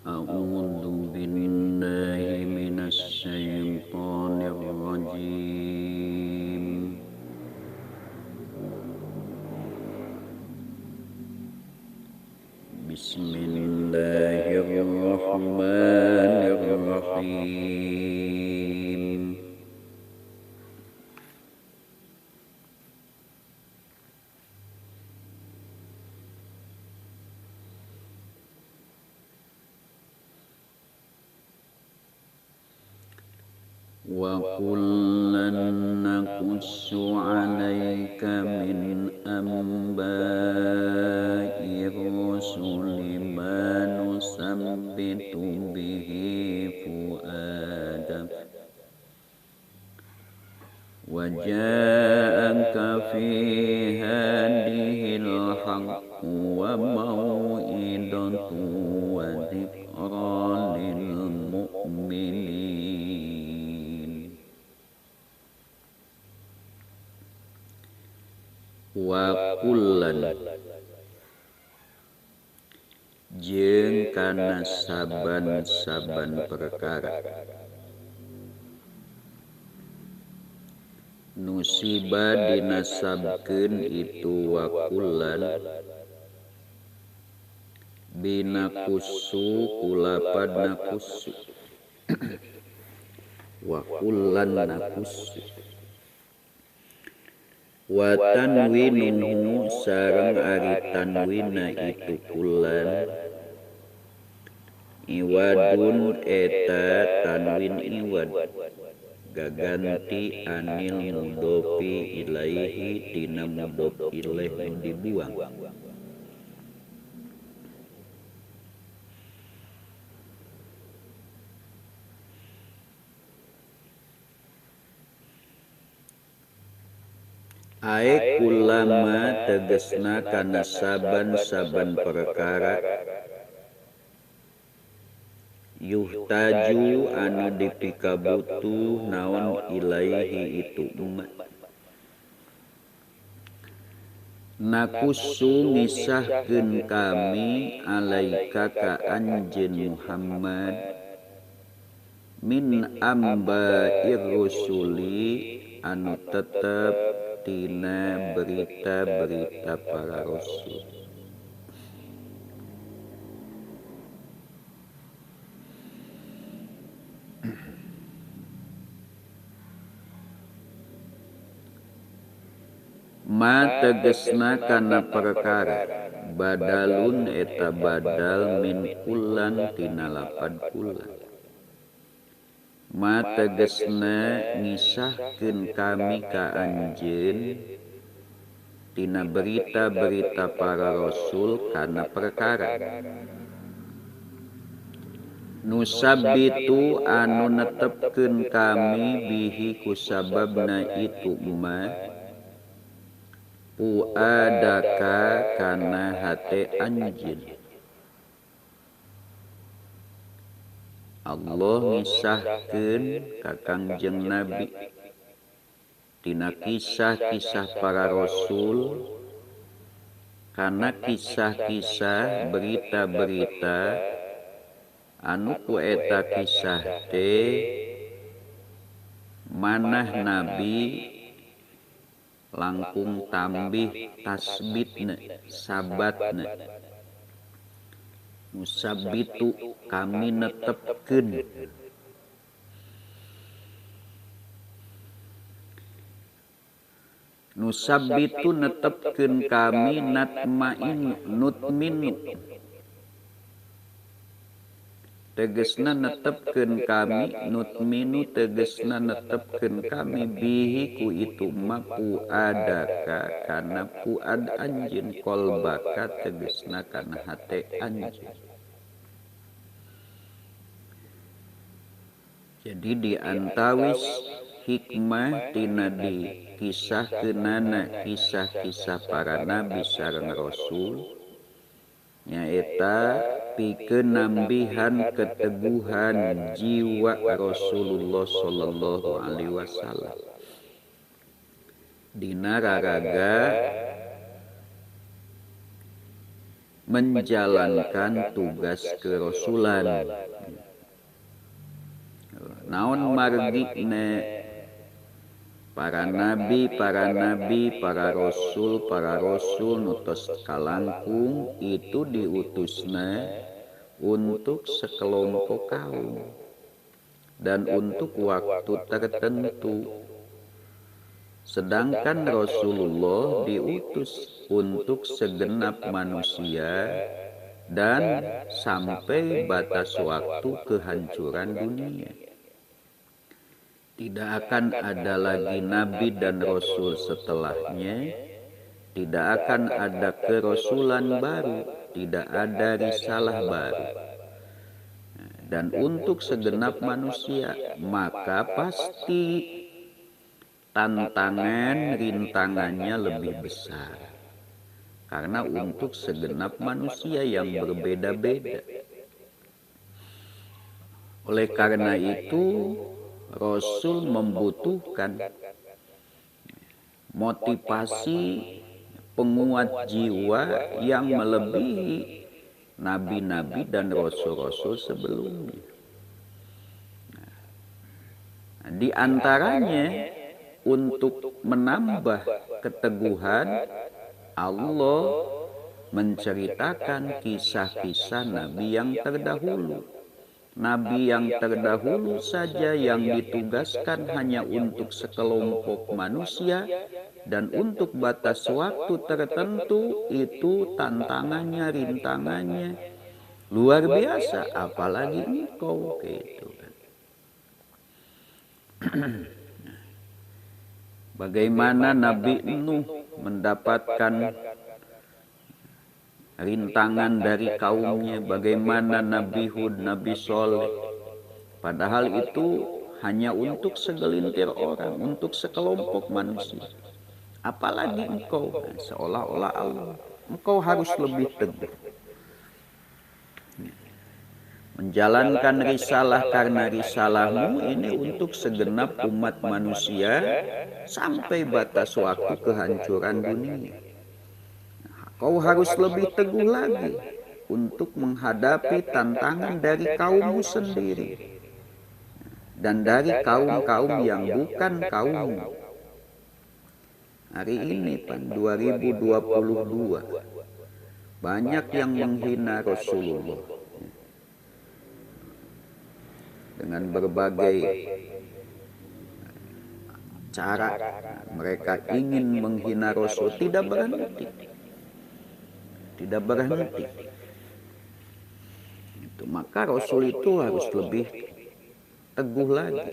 A'udzu billahi minasy syaithanir rajim. Bismillahirrahmanirrahim. Wa kullan naqussu 'alaika min anba'i rusuli ma nusabbitu bihi fu'adak wa ja'aka fi hadihil haqqu wa mau'idatu wa dzikra lil mu'minin. Wa kullan jeung kana saban-saban perkara nusiba dinasabkeun itu wa kullan binakusu kulapad nakusu wa kullan nakusu wa tanwinuhu sareng ari tanwinna itu kullan iwadun eta tanwin iwad gaganti anil mudhofi ilaihi tina mudhof ilaih nu dibuang. Ae kulama tegesna kana saban-saban perkara yuhtaju anu dipikabutuh naon ilaihi itu umat. Nakusu ngisahkeun kami alaika ka anjeun Muhammad min amba'ir rusuli anu tetep tina berita-berita para rasul. Ma tegesna kana perkara badalun eta badal min kullan tina lapad kullan. Ma tegesna ngisahkeun kami ka anjeun tina berita-berita para rasul kana perkara nusabbitu anu netepkeun kami bihi kusababna itu umat puadaka kana hate anjeun. Allah ngisahkeun ka Kangjeng Nabi tina kisah-kisah para rasul kana kisah-kisah berita-berita anu ku eta kisah teh manah Nabi langkung tambih tasbitna sabatna musabbitu kami netepkeun nusabbitu netepkeun kami natmain nutminu tegesna netepkeun kami nutminu tegesna netepkeun kami bihi ku itu mapu adaka kana puad anjeun kolbaka tegesna kana hate anjeun. Jadi di antawis hikmah tina dikisahkeunana kisah-kisah para nabi sareng rasul nyaeta pikeun nambihan keteguhan jiwa Rasulullah sallallahu alaihi wasallam dina raraga menjalankan tugas kerasulan. Naon margina para nabi, para rasul nutos kalangkung itu diutusna untuk sekelompok kaum dan untuk waktu tertentu. Sedangkan Rasulullah diutus untuk segenap manusia dan sampai batas waktu kehancuran dunia. Tidak akan ada lagi nabi dan rasul setelahnya, tidak akan ada kerasulan baru, tidak ada risalah baru. Dan untuk segenap manusia, maka pasti tantangan rintangannya lebih besar. Karena untuk segenap manusia yang berbeda-beda. Oleh karena itu, Rasul membutuhkan motivasi penguat jiwa yang melebihi nabi-nabi dan rasul-rasul sebelumnya. Di antaranya untuk menambah keteguhan, Allah menceritakan kisah-kisah nabi yang terdahulu. Nabi yang terdahulu saja yang ditugaskan hanya untuk sekelompok manusia dan untuk batas waktu tertentu, itu tantangannya, rintangannya luar biasa, apalagi engkau gitu kan. Bagaimana Nabi Nuh mendapatkan rintangan dari kaumnya, bagaimana Nabi Hud, Nabi Soleh. Padahal itu hanya untuk segelintir orang, untuk sekelompok manusia. Apalagi engkau, seolah-olah Allah, engkau harus lebih teguh. Menjalankan risalah karena risalahmu ini untuk segenap umat manusia sampai batas waktu kehancuran dunia. Kau harus lebih teguh lagi untuk menghadapi tantangan dari kaummu sendiri dan dari kaum-kaum yang bukan kaummu. Hari ini Pan 2022 banyak yang menghina Rasulullah dengan berbagai cara. Mereka ingin menghina Rasul, tidak berhenti. Maka Rasul itu harus lebih teguh lagi.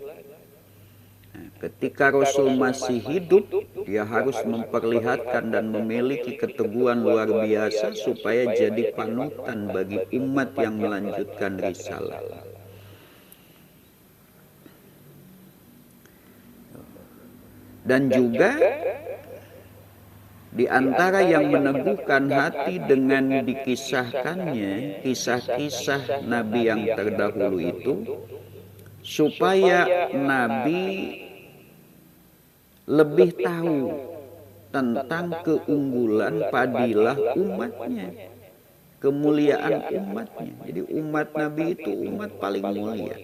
Ketika Rasul masih hidup, dia harus memperlihatkan dan memiliki keteguhan luar biasa supaya jadi panutan bagi umat yang melanjutkan risalah. Dan juga di antara yang meneguhkan hati dengan dikisahkannya kisah-kisah Nabi yang terdahulu itu, supaya Nabi lebih tahu tentang keunggulan padilah umatnya, kemuliaan umatnya. Jadi umat Nabi itu umat paling mulia.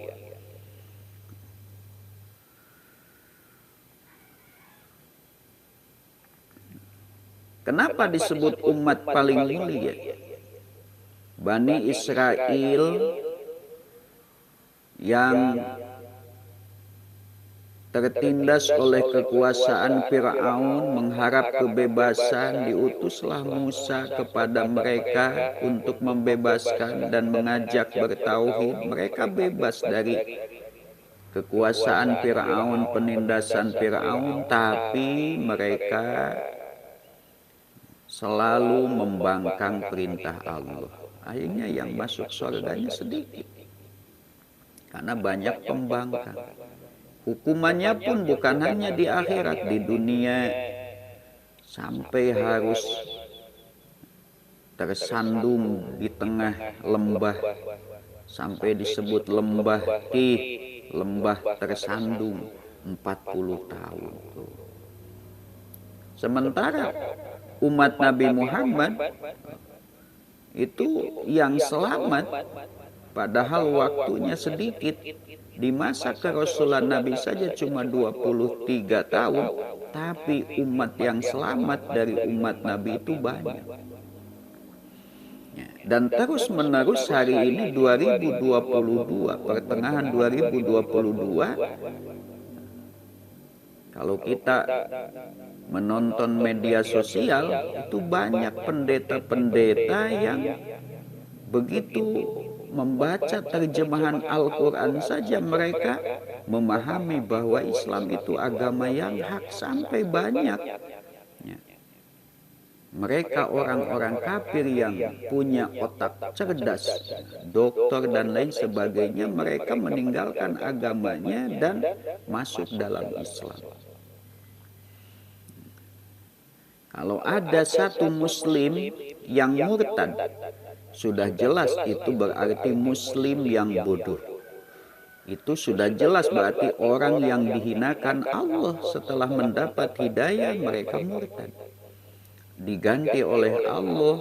Kenapa disebut umat paling mulia? Bani Israel yang tertindas oleh kekuasaan Fir'aun, mengharap kebebasan, diutuslah Musa kepada mereka untuk membebaskan dan mengajak bertauhid. Mereka bebas dari kekuasaan Fir'aun, penindasan Fir'aun, tapi mereka selalu membangkang perintah Allah. Akhirnya yang masuk surganya sedikit, karena banyak pembangkang. Hukumannya pun bukan hanya di akhirat, di dunia sampai harus tersandung di tengah lembah sampai disebut lembah Tih, lembah tersandung 40 tahun. Sementara umat Nabi Muhammad itu yang selamat, padahal waktunya sedikit. Di masa kerasulan Nabi saja cuma 23 tahun, tapi umat yang selamat dari umat Nabi itu banyak. Dan terus menerus hari ini 2022, pertengahan 2022, kalau kita menonton media sosial, itu banyak pendeta-pendeta yang begitu membaca terjemahan Al-Quran saja mereka memahami bahwa Islam itu agama yang hak, sampai banyak mereka orang-orang kafir yang punya otak cerdas, dokter dan lain sebagainya, mereka meninggalkan agamanya dan masuk dalam Islam. Kalau ada satu muslim yang murtad, sudah jelas itu berarti muslim yang bodoh. Itu sudah jelas berarti orang yang dihinakan Allah setelah mendapat hidayah, mereka murtad. Diganti oleh Allah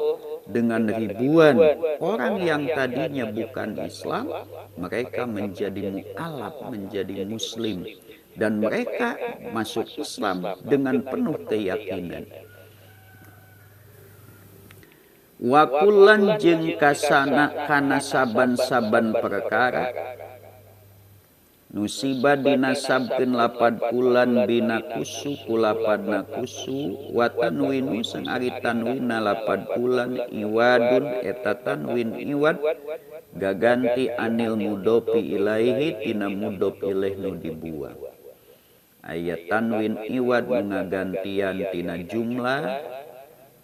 dengan ribuan orang yang tadinya bukan Islam, mereka menjadi mu'alaf, menjadi muslim, dan mereka masuk Islam dengan penuh keyakinan. Wa kullan jeung kasana kana saban-saban perkara nusiba dinasabkeun lapad kulan bina kusu kulapadna kusu wa tanwinu sang ari tanwinna lapad kulan iwadun eta tanwin iwad gaganti anil mudopi ilaihi tina mudop ilaih nu dibuang. Ayat tanwin iwad ngagantian tina jumlah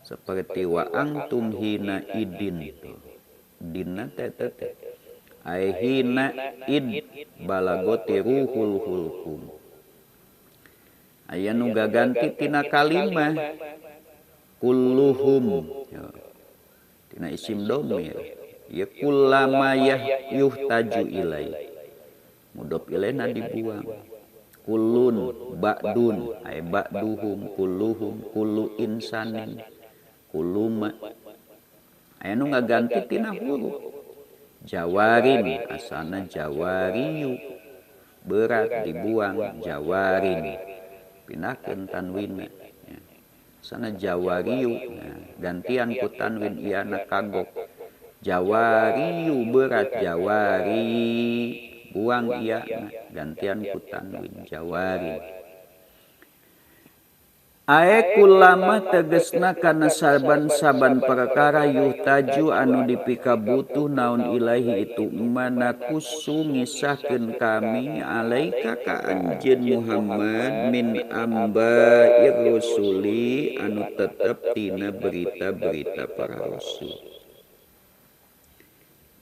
seperti wa antum hina idin dinna tete ai hina id balagoti ruhul hulkum. Aya nu gaganti tina kalimah kulluhum tina isim domir ya kullama yuhtaju ilai mudhof ilaina dibuang. Kullun ba'dun ay ba'duhum kulluhum kullu insanin kuluma aya nu ngaganti tina huruf. Jawarin asana jawariyu berat dibuang jawarin pindahkeun tanwinna asana jawariyu gantian ku tanwin iana kagok jawariyu berat jawari buang iana gantian ku tanwin jawarin. Ae kulama tegesna kana saban-saban perkara yuhtaju anu dipika butuh naon ilahi itu mana kusu ngisahkeun kami alaika ka anjeun Muhammad min amba'ir rusuli anu tetep tina berita-berita para rasul.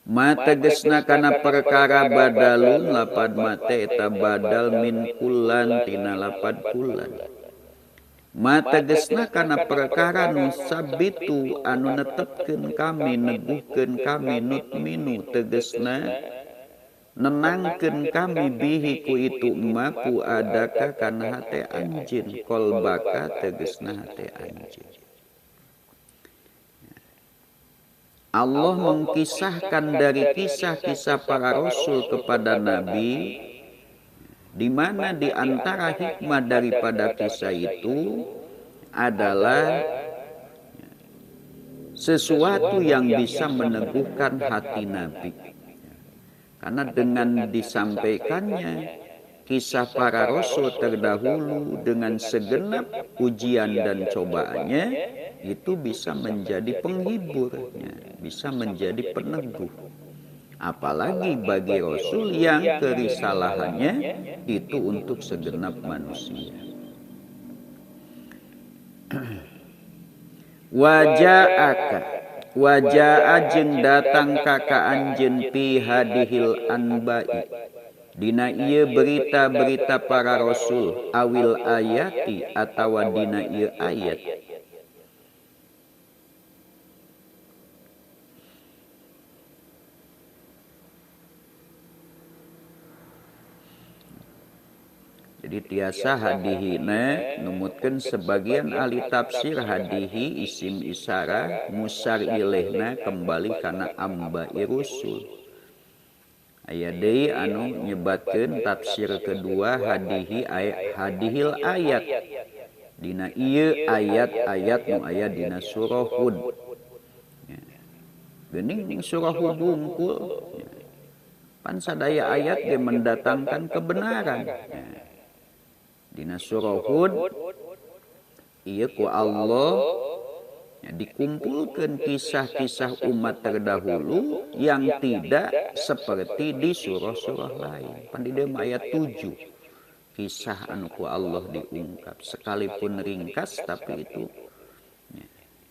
Ma tegesna kana perkara badalun lapad mate eta badal min kulan tina lapad kulan. Mata gesna kana perkara nu sabitu anu netepkeun kami neguhkeun kami nutminu tegesna nenangkeun kami bihi ku itu mapu adaka kana hate anjeun kolbaka tegesna hate anjeun. Allah mengkisahkan dari kisah-kisah para rasul kepada Nabi, di mana di antara hikmah daripada kisah itu adalah sesuatu yang bisa meneguhkan hati Nabi. Karena dengan disampaikannya kisah para rasul terdahulu dengan segenap ujian dan cobaannya, itu bisa menjadi penghiburnya, bisa menjadi peneguh. Apalagi bagi Rasul yang kerisalahannya itu untuk segenap manusia. Waja'a jeung datang ka anjeun pi hadihil anba'i dina ieu berita-berita para rasul awil ayati atawa dina ieu ayat. Jadi tiasa hadihina numutkeun sebagian ahli tafsir hadihi isim isyarah musar ilaihna kembali kana ambai rusul. Aya deui anu nyebatkeun tafsir kedua hadihil ayat. Dina ieu ayat-ayat nu aya dina surah Hud. Geuning surah Hud wungkul. Pan sadaya ayat ge mendatangkan kebenaran. Dina surah Hud ieu ku Allah dikumpulkan kisah-kisah umat terdahulu yang tidak seperti di surah-surah lain. Pan di dieu ayat 7 kisah anu ku Allah diungkap sekalipun ringkas tapi itu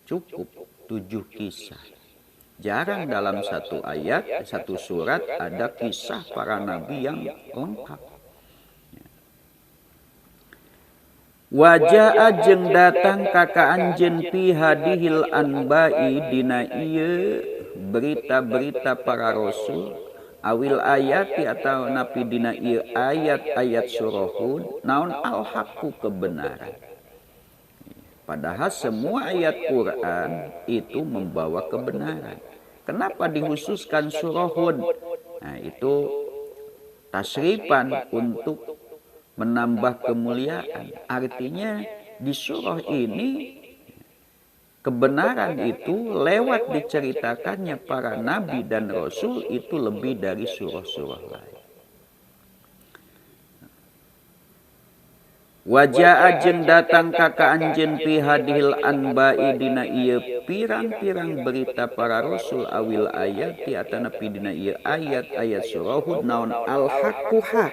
cukup 7 kisah. Jarang dalam satu ayat, satu surat ada kisah para nabi yang lengkap. Wajah jeung datang kaka anjeun pi hadihil anba'i dina ieu berita-berita para rasul awil ayati atau napi dina ieu ayat-ayat surah Hud naon al-haqqu kebenaran. Padahal semua ayat Quran itu membawa kebenaran. Kenapa dihususkan surah Hud? Nah, itu tasrifan untuk menambah kemuliaan. Artinya di surah ini kebenaran itu lewat diceritakannya para nabi dan rasul itu lebih dari surah-surah lain. Wajah jeung datang kaka anjeun pi hadhil anba'i dina ieu pirang-pirang berita para rasul awil ayat ti atana pi dina ieu ayat-ayat surah Hud naon al-haqquha.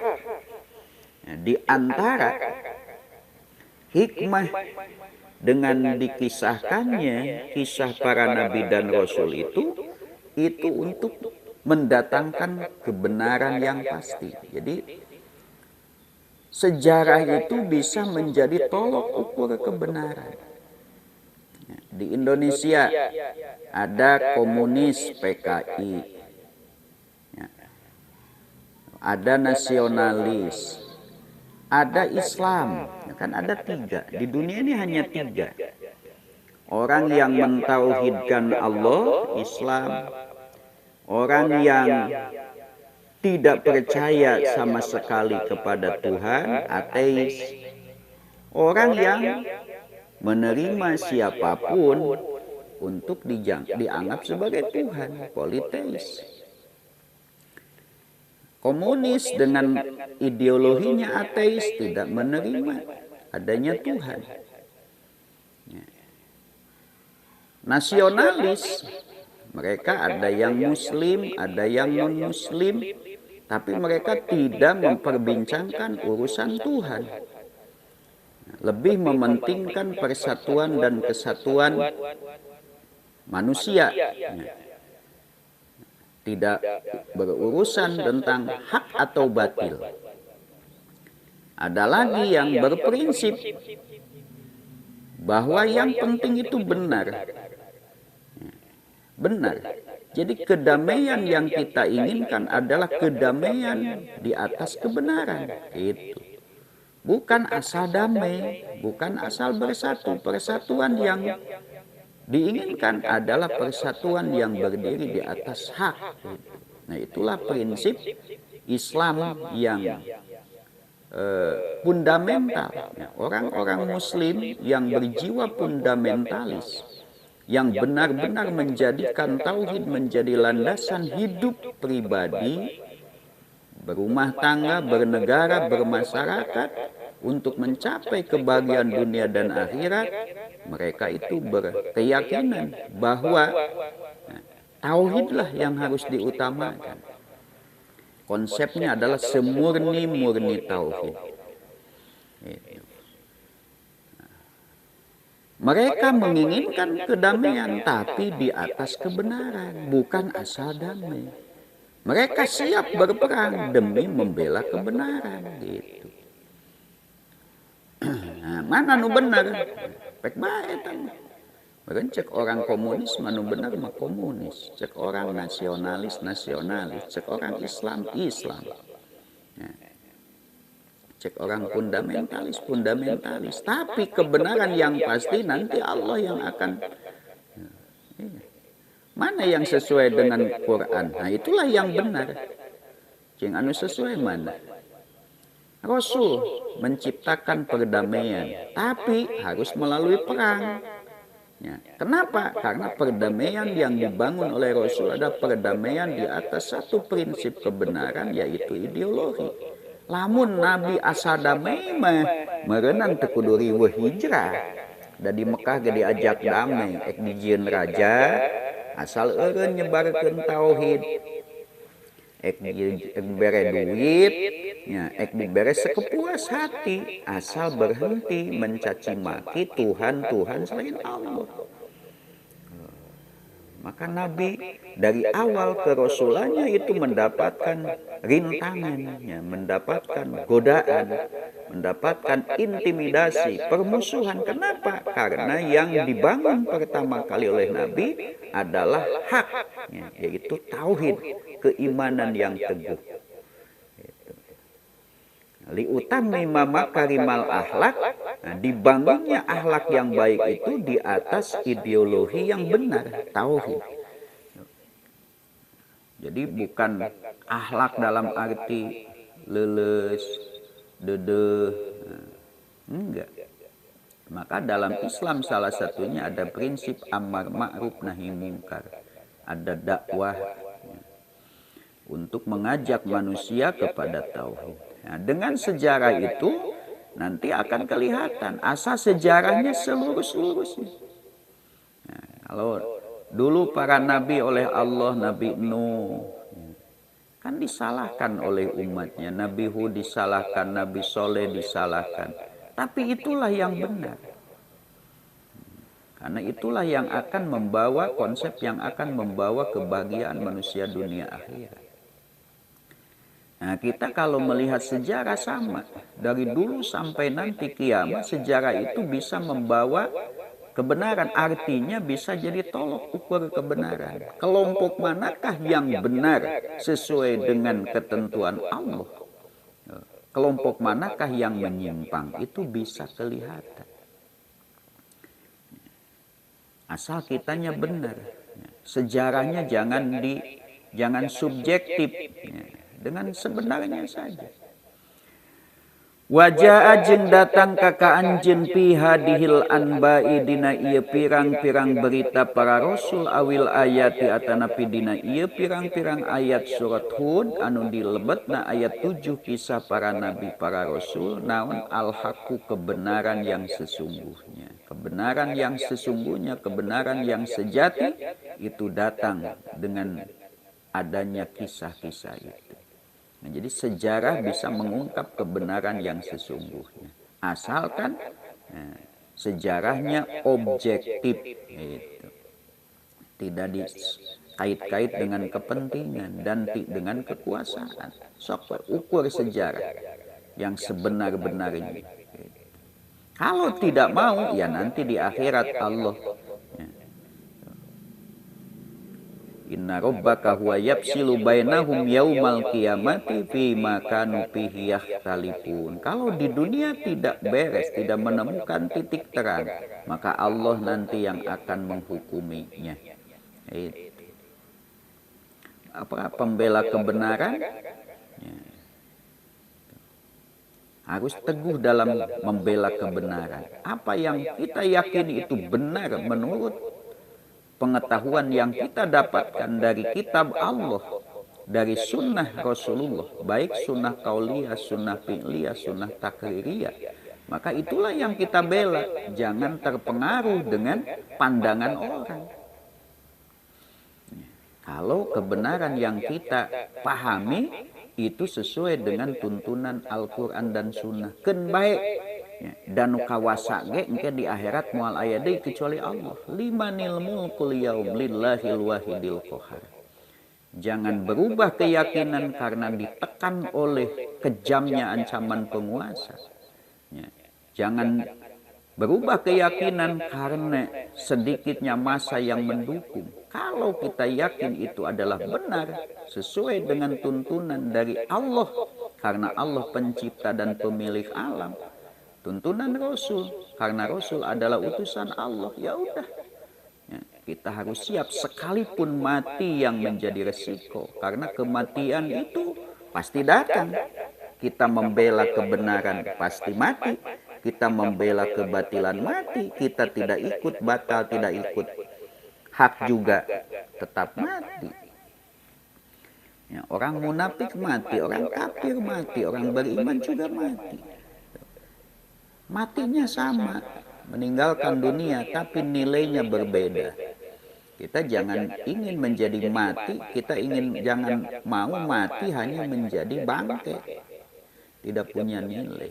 Di antara hikmah dengan dikisahkannya kisah para nabi dan rasul itu untuk mendatangkan kebenaran yang pasti. Jadi sejarah itu bisa menjadi tolok ukur kebenaran. Di Indonesia ada komunis PKI, ada nasionalis, ada Islam, kan ada 3. Di dunia ini hanya 3. Orang yang mentauhidkan Allah, Islam. Orang yang tidak percaya sama sekali kepada Tuhan, ateis. Orang yang menerima siapapun untuk dianggap sebagai Tuhan, politeis. Komunis dengan ideologinya ateis tidak menerima adanya Tuhan. Nasionalis, mereka ada yang muslim, ada yang non-muslim, tapi mereka tidak memperbincangkan urusan Tuhan. Lebih mementingkan persatuan dan kesatuan manusia. Tidak berurusan tentang hak atau batil. Ada lagi yang berprinsip bahwa yang penting itu benar. Benar. Jadi kedamaian yang kita inginkan adalah kedamaian di atas kebenaran. Itu. Bukan asal damai, bukan asal bersatu. Persatuan yang diinginkan adalah persatuan yang berdiri di atas hak. Nah, itulah prinsip Islam yang fundamental. Orang-orang Muslim yang berjiwa fundamentalis, yang benar-benar menjadikan tauhid menjadi landasan hidup pribadi, berumah tangga, bernegara, bermasyarakat, untuk mencapai kebahagiaan dunia dan akhirat. Mereka itu berkeyakinan bahwa tauhidlah yang harus diutamakan. Konsepnya adalah semurni-murni tauhid. Mereka menginginkan kedamaian tapi di atas kebenaran, bukan asal damai. Mereka siap berperang demi membela kebenaran, gitu. Nah, mana nu benar? Pek bae tang. Meureun cek orang komunis manu benar mah komunis, cek orang nasionalis nasionalis, cek orang Islam Islam. Nah, Cek orang fundamentalis. Tapi kebenaran yang pasti nanti Allah yang akan. Mana yang sesuai dengan Quran? Nah itulah yang benar. Yang anu sesuai mana? Rasul menciptakan perdamaian, tapi harus melalui perang. Ya. Kenapa? Karena perdamaian yang dibangun oleh Rasul ada perdamaian di atas satu prinsip kebenaran, yaitu ideologi. Lamun Nabi asa damai mah merenang tekudu riweuh hijrah. Da di Mekah ge diajak damai, ek dijieun raja asal eureun nyebarkeun tauhid. Ek bere duit, ya, ek dibere sekepuas hati, asal berhenti mencaci maki Tuhan selain Allah. Maka Nabi dari awal kerasulannya itu mendapatkan rintangannya, mendapatkan godaan, mendapatkan intimidasi, permusuhan. Kenapa? Karena yang dibangun pertama kali oleh Nabi adalah hak, yaitu tauhid, keimanan yang teguh. Liutami makarimal akhlak, nah, dibangunnya akhlak yang baik itu di atas ideologi yang benar, tauhid. Jadi bukan akhlak dalam arti leles, dedeh, enggak. Maka dalam Islam salah satunya ada prinsip amar ma'ruf nahi mungkar, ada dakwah untuk mengajak manusia kepada tauhid. Nah, dengan sejarah itu nanti akan kelihatan asal sejarahnya selurus-lurusnya. Nah, kalau dulu para nabi oleh Allah, Nabi Nuh kan disalahkan oleh umatnya, Nabi Hud disalahkan, Nabi Soleh disalahkan. Tapi itulah yang benar. Karena itulah yang akan membawa konsep yang akan membawa kebahagiaan manusia dunia akhirat. Nah, kita kalau melihat sejarah sama, dari dulu sampai nanti kiamat, sejarah itu bisa membawa kebenaran. Artinya bisa jadi tolok ukur kebenaran. Kelompok manakah yang benar sesuai dengan ketentuan Allah? Kelompok manakah yang menyimpang? Itu bisa kelihatan. Asal kitanya benar. Sejarahnya jangan subjektif. Dengan sebenarnya saja. Wajah ajeng datang kaka anjen piha dihil anba'i dina iya pirang-pirang berita para rasul awil ayati atanapi dina iya pirang-pirang ayat surat Hud anu dilebetna ayat 7 kisah para nabi para rasul naon al-haqqu kebenaran yang sesungguhnya. Kebenaran yang sesungguhnya, kebenaran yang sejati itu datang dengan adanya kisah-kisah itu. Nah, jadi sejarah bisa mengungkap kebenaran yang sesungguhnya. Asalkan sejarahnya objektif. Gitu. Tidak dikait-kait dengan kepentingan dan dengan kekuasaan. Sok ukur sejarah yang sebenar-benarnya. Gitu. Kalau tidak mau, ya nanti di akhirat Allah. Inna rabbaka huwa yafsilu bainahum yaumal qiyamati fima kanu fihi yakhtalifun. Kalau di dunia tidak beres, tidak menemukan titik terang, maka Allah nanti yang akan menghukuminya. Apa pembela kebenaran? Ya. Harus teguh dalam membela kebenaran. Apa yang kita yakini itu benar menurut pengetahuan yang kita dapatkan dari kitab Allah, dari sunnah Rasulullah, baik sunnah qauliyah, sunnah fi'liyah, sunnah takririyah, maka itulah yang kita bela. Jangan terpengaruh dengan pandangan orang. Kalau kebenaran yang kita pahami itu sesuai dengan tuntunan Al-Quran dan sunnah, ken baik. Dan kawasa ge engke di akhirat moal aya deui kecuali Allah. Limanil mulkul yaum lillahil wahidil qahar. Jangan berubah keyakinan karena ditekan oleh kejamnya ancaman penguasa. Jangan berubah keyakinan karena sedikitnya masa yang mendukung. Kalau kita yakin itu adalah benar sesuai dengan tuntunan dari Allah, karena Allah pencipta dan pemilik alam. Tuntunan Rasul karena Rasul adalah utusan Allah. Ya udah, ya, kita harus siap sekalipun mati yang menjadi resiko, karena kematian itu pasti datang. Kita membela kebenaran pasti mati, kita membela kebatilan mati, kita tidak ikut batal, tidak ikut hak juga tetap mati. Ya, orang munafik mati, orang kafir mati, orang beriman juga mati. Matinya sama, meninggalkan dunia, tapi nilainya berbeda. Kita jangan ingin menjadi mati, kita jangan mau mati hanya menjadi bangkai, tidak punya nilai.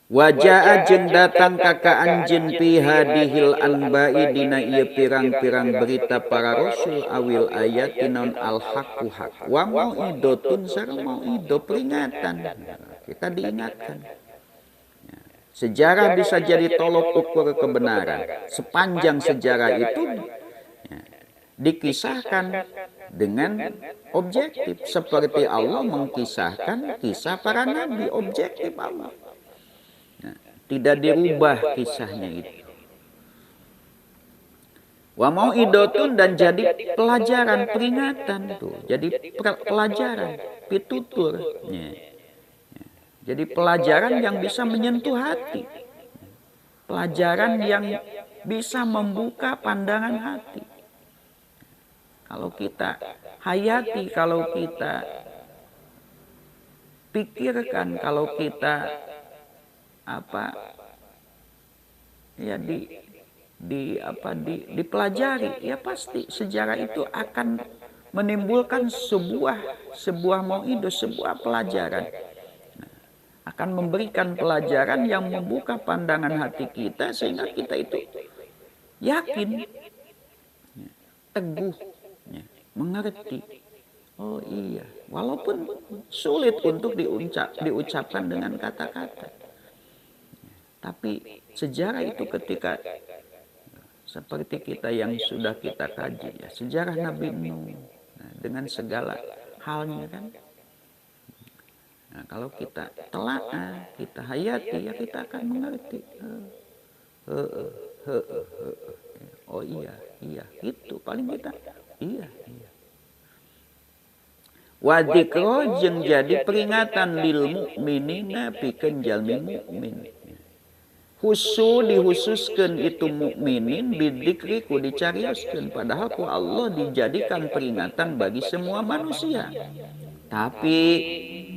Wajah jeung datang kaka anjeun pi hadihil anba'i dina ieu pirang-pirang berita para rasul awil ayatin al haqqu haq wa mau'idotun sareng mau'ido peringatan. Kita diingatkan. Sejarah bisa jadi tolok ukur kebenaran. Sepanjang sejarah itu dikisahkan dengan objektif, seperti Allah mengkisahkan kisah para nabi, objektif Allah. Tidak dirubah kisahnya itu. Wa mau'idotun, dan jadi pelajaran, peringatan tuh. Jadi pelajaran, pitutur. Jadi pelajaran yang bisa menyentuh hati. Pelajaran yang bisa membuka pandangan hati. Kalau kita hayati, kalau kita pikirkan, kalau kita dipelajari, ya pasti sejarah itu akan menimbulkan sebuah mau'idah, sebuah pelajaran. Akan memberikan pelajaran yang membuka pandangan hati kita, sehingga kita itu yakin, teguh, mengerti. Oh iya, walaupun sulit untuk diucapkan dengan kata-kata. Tapi sejarah itu ketika seperti kita yang sudah kita kaji, ya, sejarah Nabi Nuh, dengan segala halnya kan. Nah, kalau kita telaah, kita hayati, ya kita akan mengerti. Oh iya, itu paling kita. Iya. Wa dzikra jeung jadi peringatan lil mukminina pikeun jalmi mukmin. Dihususkeun itu mukminin bidzikri ku dicarioskeun, padahal ku Allah dijadikan peringatan bagi semua manusia. Tapi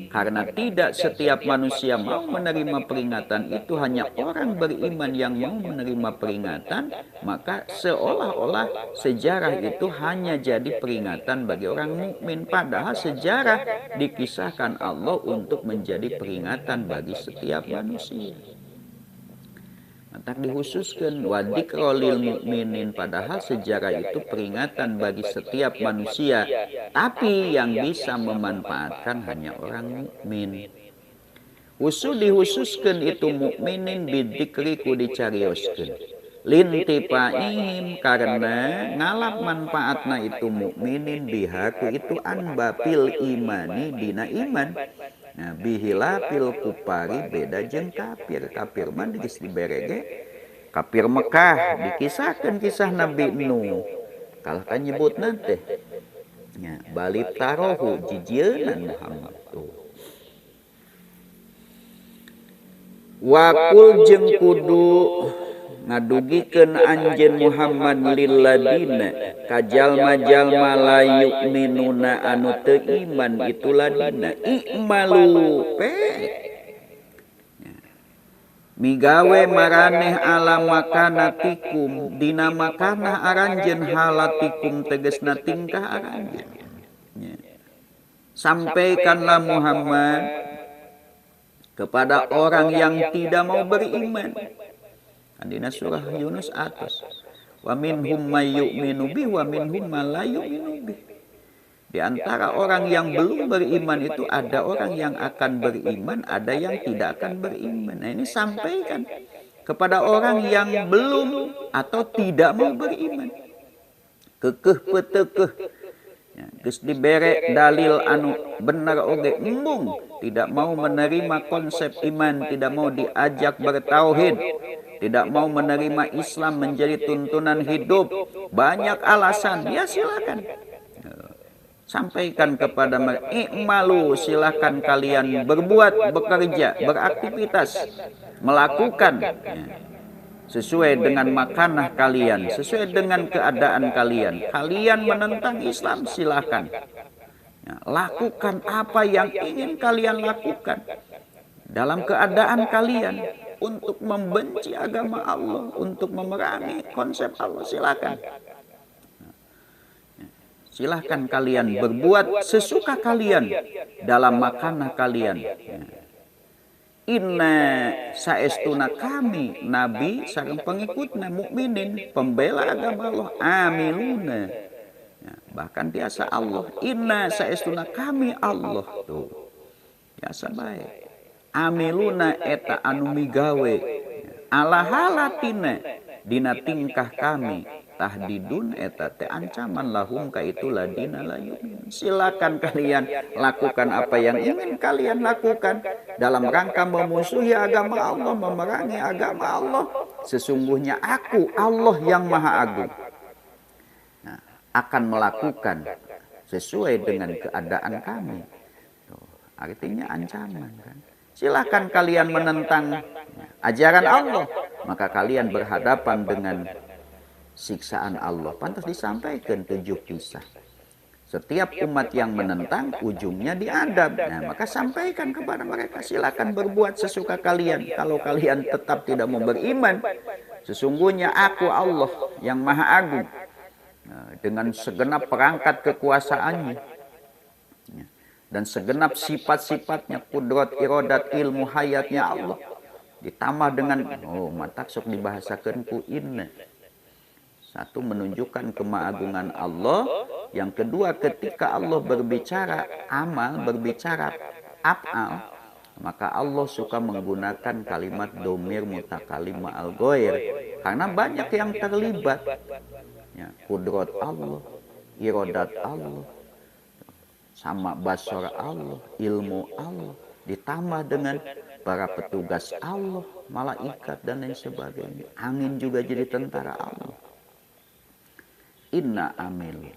karena tidak setiap manusia mau menerima peringatan itu, hanya orang beriman yang mau menerima peringatan, maka seolah-olah sejarah itu hanya jadi peringatan bagi orang mukmin, padahal sejarah dikisahkan Allah untuk menjadi peringatan bagi setiap manusia. Tak dihususkan wadikro lil mukminin, padahal sejarah itu peringatan bagi setiap manusia, tapi yang bisa memanfaatkan hanya orang mukmin. Dihususkan itu mukminin bidzikri ku dicarioskeun lintipaihim, karena ngalap manfaatna itu mukminin bihaku itu anbapil imani dina iman. Nah, bihila pil kupari beda jeung kafir. Kafir mah geus diberege. Kafir Mekah dikisahkan kisah Nabi Nuh. Kalau kan nyebutna teh nya balik tarohu jijieun Muhammad tuh. Wakul jeung kudu ngadugikeun anjeun Muhammad lil ladina ka jalma-jalma la yu'minuna anu teu iman itu ladina i'malu migawe maraneh ala makanatikum dina makanah aranjeun halatikum tegasna tingkah aranjeun. Sampaikanlah Muhammad kepada orang yang tidak mau beriman. Dina surah Yunus atas. Wa minhum may yu'minu bi wa minhum may la yu'minu bi. Di antara orang yang belum beriman itu ada orang yang akan beriman, ada yang tidak akan beriman. Nah, ini sampaikan kepada orang yang belum atau tidak mau beriman. Kekeh petekeh. Geus dibere dalil anu bener oge embung, tidak mau menerima konsep iman, tidak mau diajak bertauhid, tidak mau menerima Islam menjadi tuntunan hidup, banyak alasan, ya silakan. Sampaikan kepada mereka, ikmalu, silahkan kalian berbuat, bekerja, beraktivitas, melakukan sesuai dengan makanah kalian, sesuai dengan keadaan kalian. Kalian menentang Islam, silahkan. Lakukan apa yang ingin kalian lakukan dalam keadaan kalian untuk membenci agama Allah, untuk memerangi konsep Allah, silahkan. Silahkan kalian berbuat sesuka kalian dalam makanah kalian. Inna saestuna kami nabi sareng pengikutna mukminin pembela agama Allah amiluna. Bahkan biasa Allah, inna saestuna kami Allah tuh. Biasa baik. Amiluna eta anu migawe ala halatina dina tingkah kami. Tahdidun eta teh ancaman lahum ka itu ladina la yu'min. Silakan kalian lakukan apa yang ingin kalian lakukan dalam rangka memusuhi agama Allah, memerangi agama Allah. Sesungguhnya aku Allah yang Maha Agung akan melakukan sesuai dengan keadaan kami. Tuh, artinya ancaman kan. Silakan kalian menentang ajaran Allah, maka kalian berhadapan dengan siksaan Allah. Pantas disampaikan 7 kisah. Setiap umat yang menentang ujungnya diadab. Nah, maka sampaikan kepada mereka, silakan berbuat sesuka kalian. Kalau kalian tetap tidak mau beriman, sesungguhnya aku Allah yang Maha Agung. Nah, dengan segenap perangkat kekuasaannya dan segenap sifat-sifatnya, kudrat, irodat, ilmu, hayatnya Allah, ditambah dengan matak sok dibahasakeun ku inna. Satu, menunjukkan kemahagungan Allah. Yang kedua, ketika Allah berbicara amal, berbicara af'al, maka Allah suka menggunakan kalimat domir mutakalim ma'al ghair, karena banyak yang terlibat. Ya, kudrat Allah, irodat Allah, sama basar Allah, ilmu Allah, ditambah dengan para petugas Allah, malaikat dan lain sebagainya. Angin juga jadi tentara Allah. Inna amil.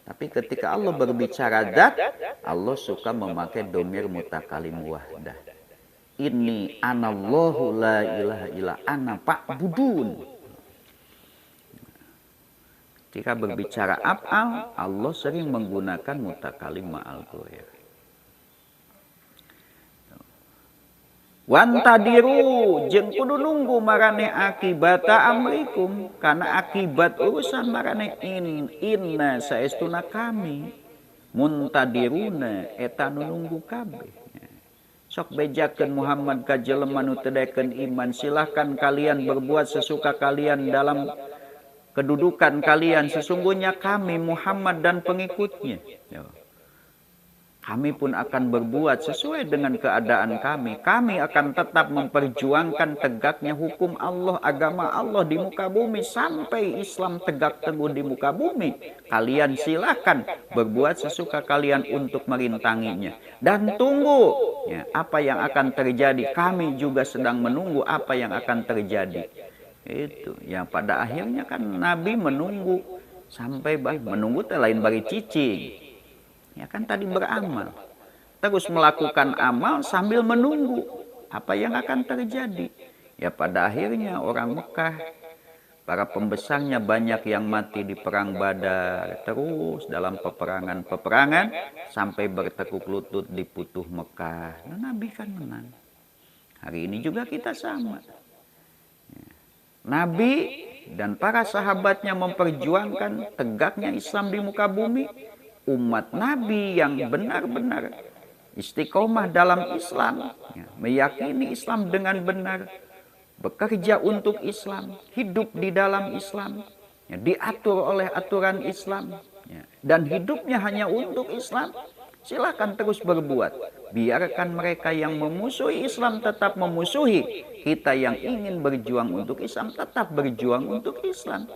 Tapi ketika Allah berbicara zat, Allah suka memakai domir mutakalim wahdah. Inni anallahu la ilaha illa ana fa'budun. Ketika berbicara af'al, Allah sering menggunakan mutakalim ma'al ghair. Wantadiru, jeung kudu nunggu marane akibata amrikum, karena akibat urusan marane inna saestuna kami muntadiruna eta nu nunggu kabeh. Sok bejakeun Muhammad ka jelema nu teu daekeun iman, silahkan kalian berbuat sesuka kalian dalam kedudukan kalian, sesungguhnya kami Muhammad dan pengikutnya. Kami pun akan berbuat sesuai dengan keadaan kami. Kami akan tetap memperjuangkan tegaknya hukum Allah, agama Allah di muka bumi sampai Islam tegak teguh di muka bumi. Kalian silahkan berbuat sesuka kalian untuk merintanginya. Dan tunggu ya, apa yang akan terjadi. Kami juga sedang menunggu apa yang akan terjadi. Itu ya, pada akhirnya kan Nabi menunggu sampai menunggu lain bari cicing. Ya kan tadi beramal, terus melakukan amal sambil menunggu apa yang akan terjadi. Ya pada akhirnya orang Mekah, para pembesarnya banyak yang mati di perang Badar, terus dalam peperangan sampai bertekuk lutut di Futuh Mekah. Nah, Nabi kan menang. Hari ini juga kita sama. Nabi dan para sahabatnya memperjuangkan tegaknya Islam di muka bumi. Umat Nabi yang benar-benar istiqomah dalam Islam, ya, meyakini Islam dengan benar, bekerja untuk Islam, hidup di dalam Islam, ya, diatur oleh aturan Islam, ya, dan hidupnya hanya untuk Islam. Silakan terus berbuat. Biarkan mereka yang memusuhi Islam tetap memusuhi. Kita yang ingin berjuang untuk Islam tetap berjuang untuk Islam.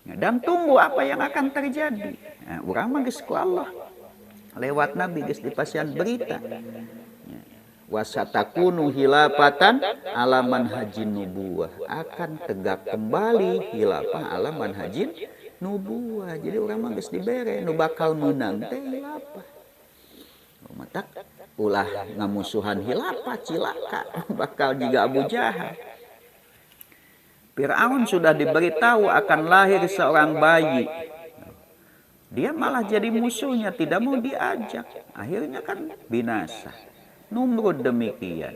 Dan tunggu apa yang akan terjadi. Nah, orang mah geus ku Allah. lewat Nabi geus dipasihan berita. Wasatakunu hilafatan alaman haji nubuwah, akan tegak kembali hilafah alaman haji nubuwah. Jadi orang mah geus dibere nu bakal meunang teh hilafah. Matak ulah ngamusuhan hilafah cilaka bakal jiga Abu Jahal. Firaun sudah diberitahu akan lahir seorang bayi. Dia malah jadi musuhnya, tidak mau diajak. Akhirnya kan binasa. Numrud demikian.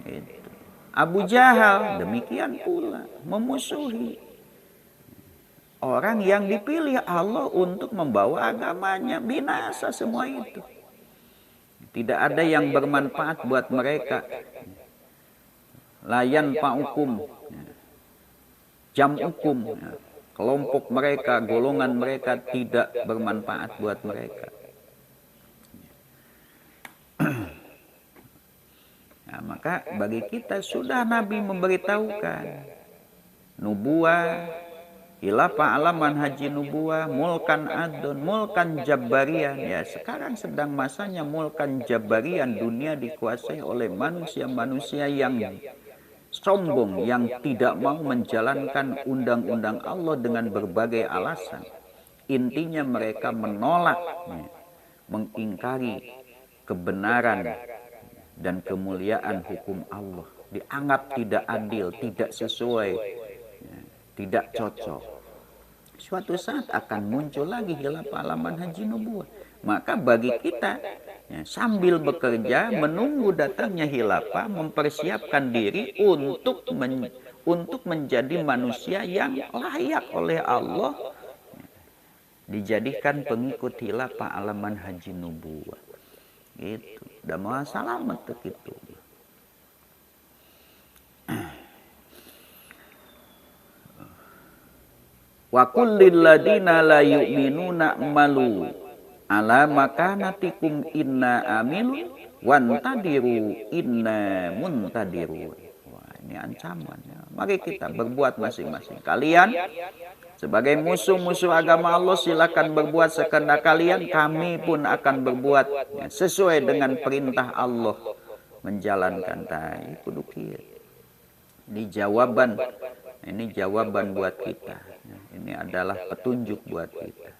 Gitu. Abu Jahal demikian pula, memusuhi orang yang dipilih Allah untuk membawa agamanya. Binasa semua itu. Tidak ada yang bermanfaat buat mereka. Layan pa'ukum, jam hukum, kelompok mereka, golongan mereka tidak bermanfaat buat mereka. Nah, maka bagi kita sudah Nabi memberitahukan nubuah, hilafah alaman haji nubuah, mulkan adon, mulkan jabarian. Ya, sekarang sedang masanya mulkan jabarian, dunia dikuasai oleh manusia-manusia yang sombong, yang tidak mau menjalankan undang-undang Allah dengan berbagai alasan. Intinya mereka menolak, mengingkari kebenaran dan kemuliaan hukum Allah. Dianggap tidak adil, tidak sesuai, tidak cocok. Suatu saat akan muncul lagi hilafah alaman haji nubuwah. Maka bagi kita, sambil bekerja menunggu datangnya hilafah, mempersiapkan diri untuk menjadi manusia yang layak oleh Allah dijadikan pengikut hilafah alaman haji nubuwah. Gitu. Dan mau salamet gitu. Wa kullil ladina la yu'minuna malu ala makanatikum inna amilun wantadiru inna muntadiru. Wah, ini ancaman ya. Mari kita berbuat masing-masing. Kalian sebagai musuh-musuh agama Allah silakan berbuat sekehendak kalian, kami pun akan berbuat sesuai dengan perintah Allah, menjalankan tai kudu kieu. Ini jawaban buat kita. Ini adalah petunjuk buat kita.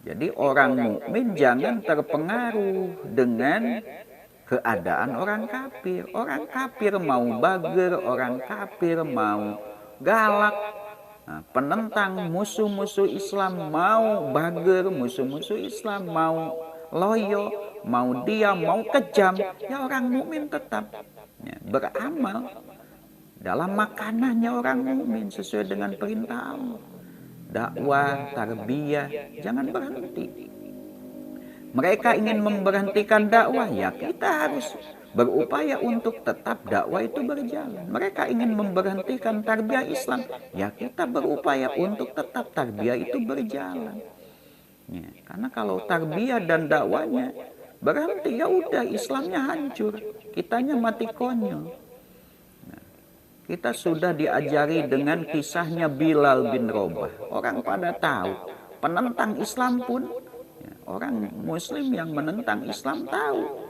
Jadi orang mukmin jangan terpengaruh dengan keadaan orang kafir. Orang kafir mau bager, orang kafir mau galak. Nah, penentang musuh-musuh Islam mau bager, musuh-musuh Islam mau loyo, mau diam, mau kejam, ya orang mukmin tetap beramal dalam makanannya orang mukmin sesuai dengan perintah Allah. Dakwah, tarbiyah, jangan berhenti. Mereka ingin memberhentikan dakwah, ya kita harus berupaya untuk tetap dakwah itu berjalan. Mereka ingin memberhentikan tarbiyah Islam, ya kita berupaya untuk tetap tarbiyah itu berjalan. Ya, karena kalau tarbiyah dan dakwahnya berhenti, ya udah Islamnya hancur, kitanya mati konyol. Nah, kita sudah diajari dengan kisahnya Bilal bin Rabah. Orang pada tahu, penentang Islam pun, ya, orang Muslim yang menentang Islam tahu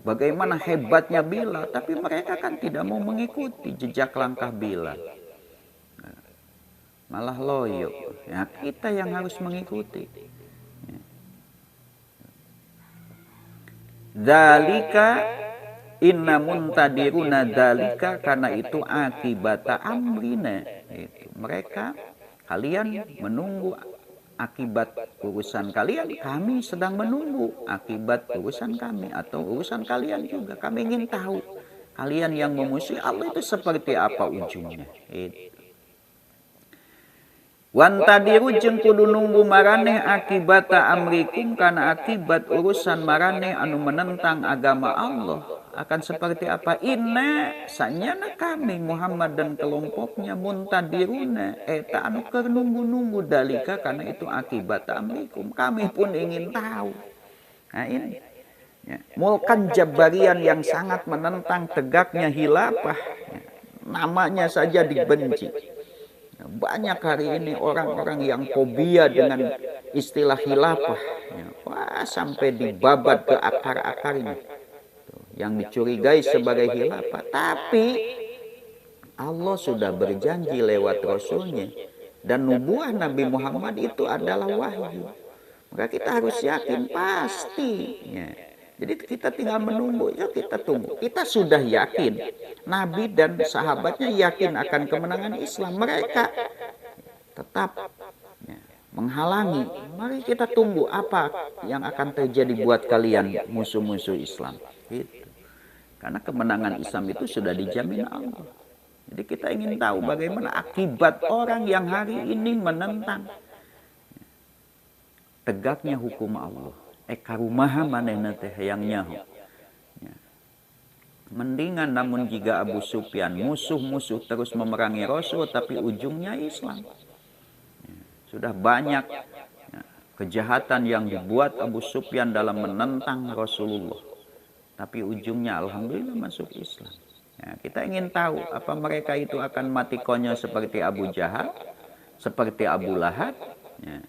bagaimana hebatnya Bilal, tapi mereka kan tidak mau mengikuti jejak langkah Bilal. Malah loyo. Ya, kita yang harus mengikuti. Dzalika inna muntadiruna dzalika, karena itu akibata amrina. Mereka, kalian menunggu akibat urusan kalian, kami sedang menunggu akibat urusan kami atau urusan kalian juga. Kami ingin tahu kalian yang memusuhi Allah itu seperti apa ujungnya. Wantadiru jeung kudu nunggu maraneh akibata amrikum, karena akibat urusan maraneh anu menentang agama Allah akan seperti apa. Inna sanyana kami Muhammad dan kelompoknya muntadiruna eta anu keur nunggu-nunggu dalika, karena itu akibat amrikum, kami pun ingin tahu. Nah ini ya, mulkan jabarian yang sangat menentang tegaknya hilafah, ya, namanya saja dibenci. Banyak hari ini orang-orang yang fobia dengan istilah khilafah, ya, wah sampai dibabat ke akar-akarnya. Yang dicurigai sebagai khilafah, tapi Allah sudah berjanji lewat Rasulnya, dan nubuah Nabi Muhammad itu adalah wahyu. Maka kita harus yakin pastinya. Jadi kita tinggal menunggu, ya kita tunggu. Kita sudah yakin, Nabi dan sahabatnya yakin akan kemenangan Islam. Mereka tetap ya, menghalangi. Mari kita tunggu apa yang akan terjadi buat kalian musuh-musuh Islam. Gitu. Karena kemenangan Islam itu sudah dijamin Allah. Jadi kita ingin tahu bagaimana akibat orang yang hari ini menentang tegaknya hukum Allah. Karumaha manehna teh hayang nyaho. Mendingan namun jika Abu Sufyan musuh-musuh terus memerangi Rasul tapi ujungnya Islam. Sudah banyak kejahatan yang dibuat Abu Sufyan dalam menentang Rasulullah. Tapi ujungnya alhamdulillah masuk Islam. Ya, kita ingin tahu apa mereka itu akan mati konyol seperti Abu Jahal, seperti Abu Lahab, ya,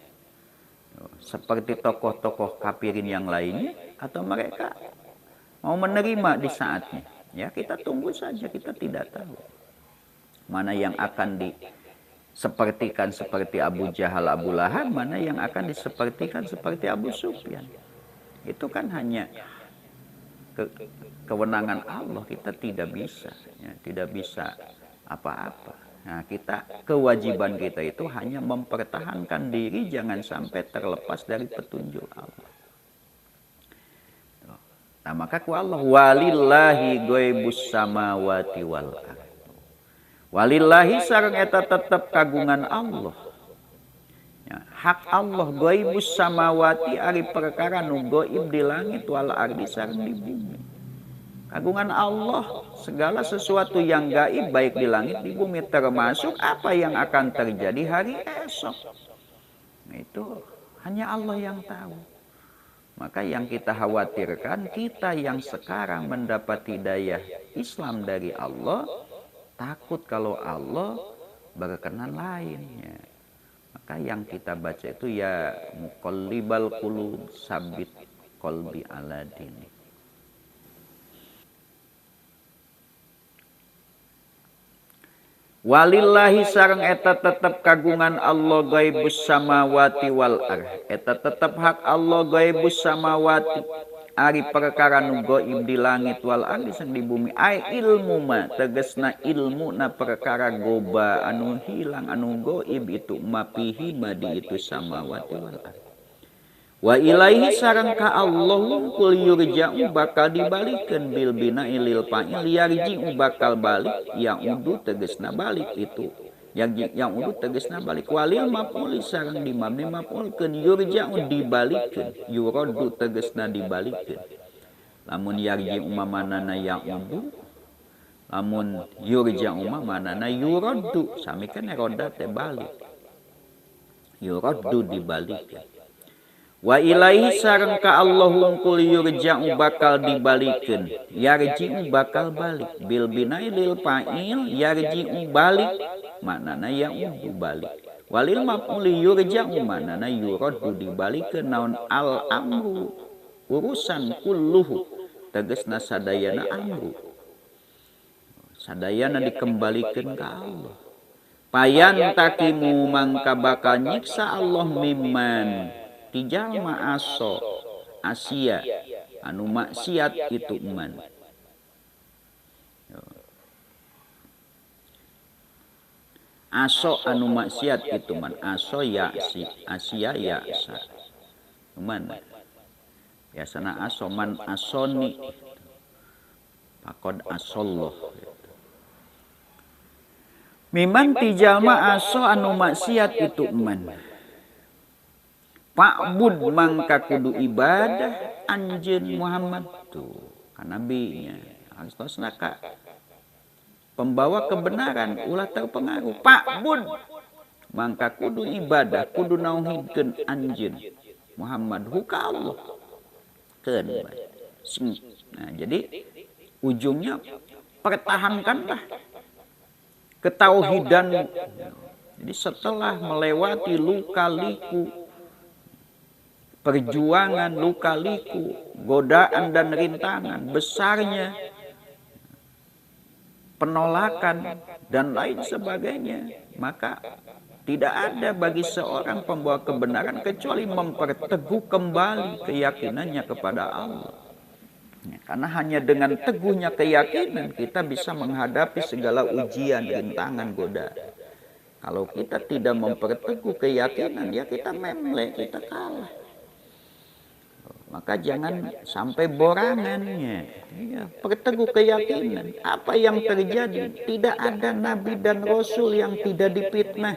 seperti tokoh-tokoh kafirin yang lainnya, atau mereka mau menerima di saatnya. Ya kita tunggu saja, kita tidak tahu mana yang akan disepertikan seperti Abu Jahal, Abu Lahab, mana yang akan disepertikan seperti Abu Sufyan. Itu kan hanya kewenangan Allah, kita tidak bisa, ya, tidak bisa apa-apa. Nah, kewajiban kita itu hanya mempertahankan diri, jangan sampai terlepas dari petunjuk Allah. Nah, maka ku Allah walillahi ghaibus samawati wal ardh. Walillahi sareng eta tetep kagungan Allah. Ya, hak Allah ghaibus samawati ari perkara nu gaib di langit wal ardi sareng di bumi. Kagungan Allah segala sesuatu yang gaib baik di langit di bumi, termasuk apa yang akan terjadi hari esok. Itu hanya Allah yang tahu. Maka yang kita khawatirkan, kita yang sekarang mendapat hidayah Islam dari Allah, takut kalau Allah berkenan lainnya. Maka yang kita baca itu ya muqallibal qulub sabit qalbi ala dinik. Walillahi sareng eta tetep kagungan Allah ghaibus samawati wal ardh. Eta tetep hak Allah ghaibus samawati ari perkara nu gaib di langit wal ardh sareng di bumi. Ai ilmu ma tegasna ilmu na perkara goba anu hilang anu gaib itu mapihi madi itu samawati wal ardh. Wa ilaihi sareng ka Allah kul yurja'u bakal dibalikeun bil bina'i lil fa'il yarji'u bakal balik yang udu tegasna balik itu yang udu tegasna balik walil maf'ul sareng dimabni maf'ulkeun yurja'u dibalikeun yuradu tegasna dibalikeun lamun yarji'u manana yang udu lamun yurja'u manana yuradu sami kan roda teh balik yuradu dibalikeun. Wa ilaihi sareng ka Allahum kul yurja'u bakal dibalikeun yarji'u bakal balik bil binai lil fa'il yarji'u balik maknana yang udu balik walil maf'uli yurja'u maknana yuradu dibalikeun naon al amru urusan kulluhu tegasna sadayana amru sadayana dikembalikeun ka Allah payan takimu mangka bakal nyiksa Allah mimman tijalma aso asia anu maksiat itu man aso anu maksiat itu man aso ya si asia ya sa man biasana aso man asoni pakod asolloh miman tijalma aso anu maksiat itu man Pa'bud mangka kudu ibadah anjeun Muhammad tuh kan nabinya hartosna ka pembawa kebenaran ulah terpengaruh Pa'bud mangka kudu ibadah kudu nauhidkeun anjeun Muhammad huka Allah keun nah jadi ujungnya pertahankanlah ketauhidan jadi setelah melewati luka-liku perjuangan, luka-liku, godaan dan rintangan, besarnya penolakan dan lain sebagainya, maka tidak ada bagi seorang pembawa kebenaran kecuali memperteguh kembali keyakinannya kepada Allah. Karena hanya dengan teguhnya keyakinan kita bisa menghadapi segala ujian, rintangan, godaan. Kalau kita tidak memperteguh keyakinan, ya kita memble, kita kalah. Maka jangan sampai borangannya. Ya, perteguh keyakinan. Apa yang terjadi? Tidak ada nabi dan rasul yang tidak difitnah.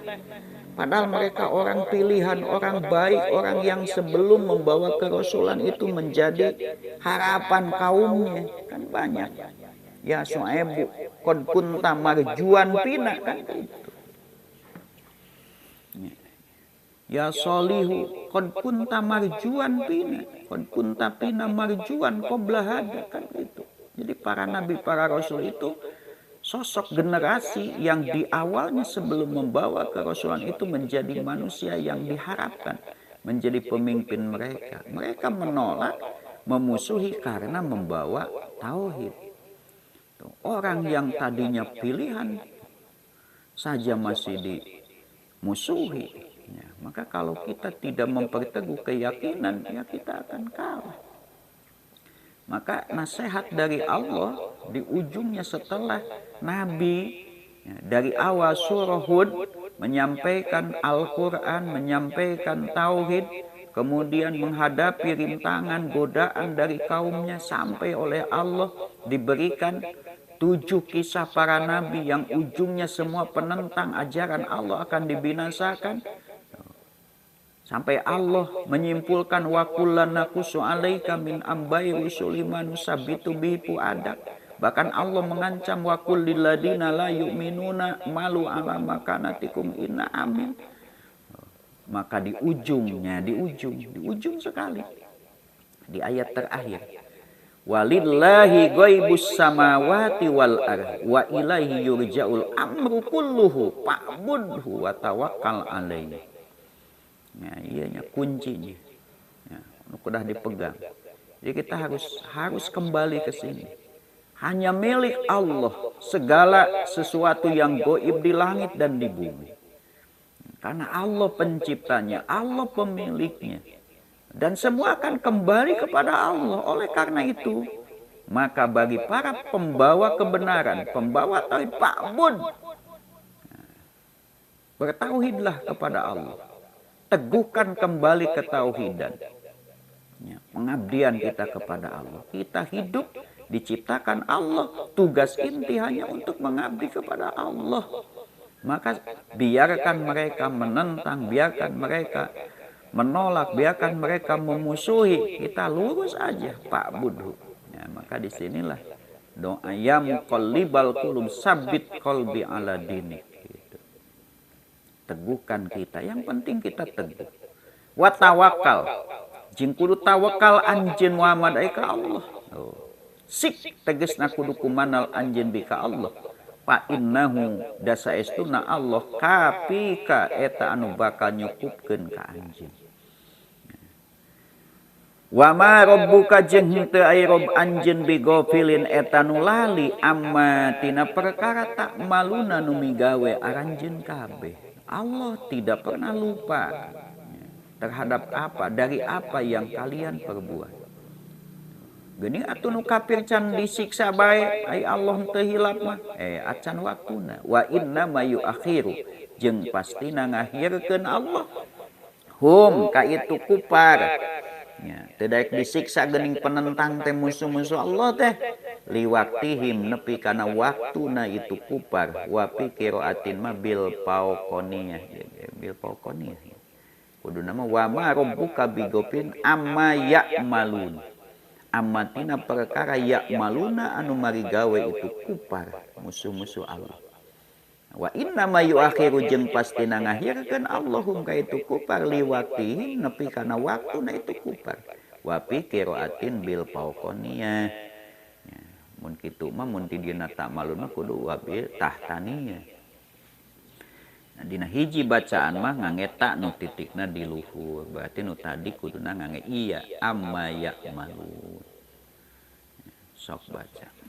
Padahal mereka orang pilihan, orang baik, orang yang sebelum membawa kerasulan itu menjadi harapan kaumnya. Kan banyak. Ya Syuaibu, qad kunta marjuan pina, kan gitu. Ya Solihu, qad kunta marjuan pina, qad kunta pina marjuan qabla hada, kan gitu. Jadi para nabi, para rasul itu sosok generasi yang di awalnya sebelum membawa kerasulan itu menjadi manusia yang diharapkan menjadi pemimpin mereka. Mereka menolak, memusuhi karena membawa tauhid. Orang yang tadinya pilihan saja masih dimusuhi. Ya, maka kalau kita tidak memperteguh keyakinan, ya kita akan kalah. Maka nasihat dari Allah di ujungnya setelah Nabi dari awal surah Hud menyampaikan Al-Quran, menyampaikan Tauhid, kemudian menghadapi rintangan, godaan dari kaumnya sampai oleh Allah diberikan 7 kisah para Nabi yang ujungnya semua penentang ajaran Allah akan dibinasakan. Sampai Allah menyimpulkan wa kullan naqussu 'alaika min ambai rusuli ma nusabbitu bihi fuadak. Bahkan Allah mengancam wa kullil ladina la yu'minuna malu ala makanatikum inna amin. Maka di ujung sekali di ayat terakhir, walillahi ghaibus samawati wal ardh wa ilaihi yurja'ul amru kulluhu fa'budhu wa tawakkal alaihi. Ya, ianya kuncinya. Ya, udah dipegang. Jadi kita harus kembali ke sini. Hanya milik Allah segala sesuatu yang gaib di langit dan di bumi. Karena Allah penciptanya, Allah pemiliknya. Dan semua akan kembali kepada Allah. Oleh karena itu, maka bagi para pembawa kebenaran, pembawa tauhid, fa'bud, bertauhidlah kepada Allah. Teguhkan kembali ketauhidan. Ya, pengabdian kita kepada Allah. Kita hidup diciptakan Allah. Tugas inti hanya untuk mengabdi kepada Allah. Maka biarkan mereka menentang, biarkan mereka menolak, biarkan mereka memusuhi. Kita lurus aja, Pak Budhu. Ya, maka disinilah doa ya muqallibal qulub sabbit qalbi ala dinik. Teguhkan kita, yang penting kita teguh. Wa tawakal, jing kudu tawakal anjeun Muhammad ka Allah. Sik tegesna kudu kumanal anjeun bika Allah. Fa innahu dasaestuna Allah kapika eta anu bakal nyukupkeun ka anjeun. Wa ma rabbuka jeung henteu aya rob anjeun bigofilin eta nu lali amma tina perkara tak maluna nu migawe aranjeun kabeh. Allah tidak pernah lupa terhadap apa, dari apa yang kalian perbuat. Gini atuh nu kafir can disiksa bae, ai Allah teu hilap mah. Acan waktuna. Wa inna ma yuakhiru, jeung pastina ngakhirkeun Allah. Hum ka itu kufar. Ya, teu daek disiksa geuning penentang teh musuh-musuh Allah teh. Liwaktihim nepi kana waktuna itu kufar. Wa fi qiraatin ma bil pauqoniyah. Bil pauqoniyah. Kudu nama wa ma rabbuka bigofin amma ya'malun. Amatina perkara ya'maluna anu marigawe itu kufar, musuh-musuh Allah. Wa inna ma yuakhiru jeung pastina ngakhirkeun Allahum ka itu kufar liwaqtihim nepi kana waktuna itu kufar. Wa fi qiraatin bil pauqoniyah. Ya, mun kitu mah mun ti dina ta'malun mah kudu wa bil tahtaniyah. Nah, dina hiji bacaan mah ngangge ta nu titikna di luhur, berarti nu tadi kuduna ngangge iya amma ya'malun. Sok baca.